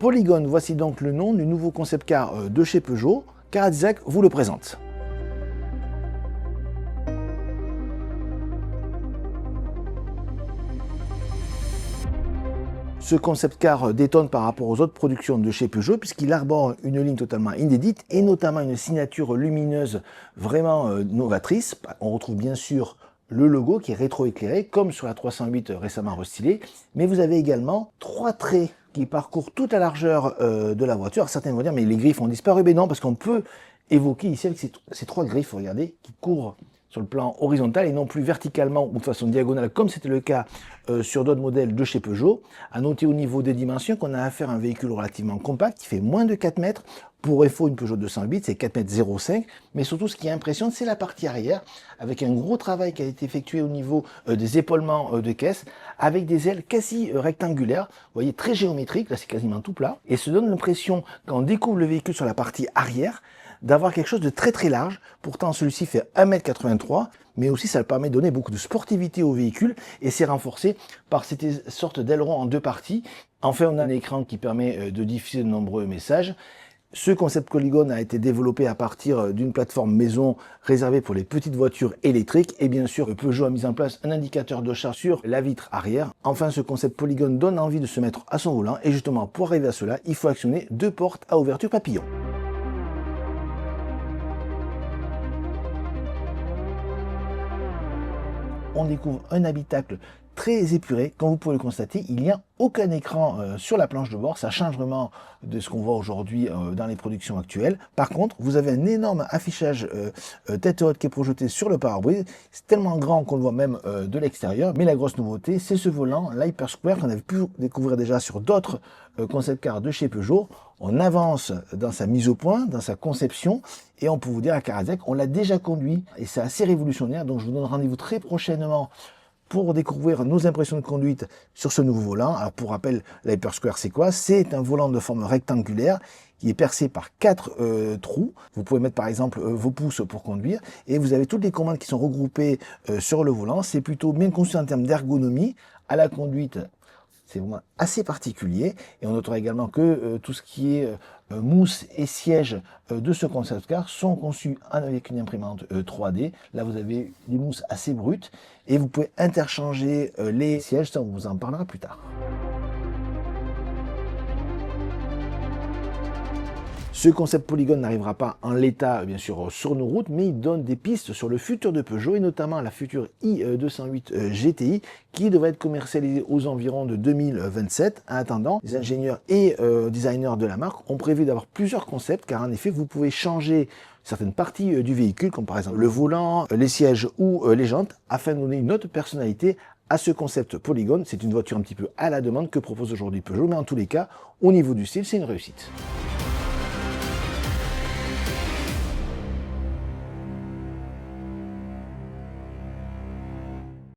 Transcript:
Polygone, voici donc le nom du nouveau concept car de chez Peugeot. Caradisec vous le présente. Ce concept car détonne par rapport aux autres productions de chez Peugeot puisqu'il arbore une ligne totalement inédite et notamment une signature lumineuse vraiment novatrice. On retrouve bien sûr le logo qui est rétroéclairé comme sur la 308 récemment restylée, mais vous avez également 3 traits qui parcourent toute la largeur de la voiture. Certains vont dire mais les griffes ont disparu, mais non, parce qu'on peut évoquer ici avec ces 3 griffes, regardez, qui courent sur le plan horizontal et non plus verticalement ou de façon diagonale comme c'était le cas sur d'autres modèles de chez Peugeot. À noter au niveau des dimensions qu'on a affaire à un véhicule relativement compact qui fait moins de 4 mètres. Pour FO, une Peugeot 208, c'est 4,05 m, mais surtout ce qui impressionne, c'est la partie arrière, avec un gros travail qui a été effectué au niveau des épaulements de caisse, avec des ailes quasi rectangulaires, vous voyez, très géométriques, là c'est quasiment tout plat, et se donne l'impression, quand on découvre le véhicule sur la partie arrière, d'avoir quelque chose de très très large. Pourtant celui-ci fait 1,83 m, mais aussi ça permet de donner beaucoup de sportivité au véhicule et c'est renforcé par cette sorte d'aileron en 2 parties. Enfin, on a un écran qui permet de diffuser de nombreux messages. Ce concept Polygone a été développé à partir d'une plateforme maison réservée pour les petites voitures électriques et bien sûr Peugeot a mis en place un indicateur de charge sur la vitre arrière. Enfin, ce concept Polygone donne envie de se mettre à son volant et justement pour arriver à cela, il faut actionner 2 portes à ouverture papillon. On découvre un habitacle très épuré. Comme vous pouvez le constater, il n'y a aucun écran sur la planche de bord. Ça change vraiment de ce qu'on voit aujourd'hui dans les productions actuelles. Par contre, vous avez un énorme affichage tête haute qui est projeté sur le pare-brise. C'est tellement grand qu'on le voit même de l'extérieur. Mais la grosse nouveauté, c'est ce volant, l'Hyper Square, qu'on avait pu découvrir déjà sur d'autres concept cars de chez Peugeot. On avance dans sa mise au point, dans sa conception, et on peut vous dire à Caradisec, on l'a déjà conduit, et c'est assez révolutionnaire. Donc je vous donne rendez-vous très prochainement pour découvrir nos impressions de conduite sur ce nouveau volant. Alors pour rappel, l'Hyper Square c'est quoi? C'est un volant de forme rectangulaire qui est percé par 4 trous. Vous pouvez mettre par exemple vos pouces pour conduire et vous avez toutes les commandes qui sont regroupées sur le volant. C'est plutôt bien conçu en termes d'ergonomie. À la conduite, c'est vraiment assez particulier. Et on notera également que tout ce qui est mousse et siège de ce concept car sont conçus avec une imprimante 3D. Là, vous avez des mousses assez brutes et vous pouvez interchanger les sièges. Ça, on vous en parlera plus tard. Ce concept Polygone n'arrivera pas en l'état, bien sûr, sur nos routes, mais il donne des pistes sur le futur de Peugeot et notamment la future i208 GTI qui devrait être commercialisée aux environs de 2027. En attendant, les ingénieurs et designers de la marque ont prévu d'avoir plusieurs concepts car en effet, vous pouvez changer certaines parties du véhicule, comme par exemple le volant, les sièges ou les jantes, afin de donner une autre personnalité à ce concept Polygone. C'est une voiture un petit peu à la demande que propose aujourd'hui Peugeot, mais en tous les cas, au niveau du style, c'est une réussite.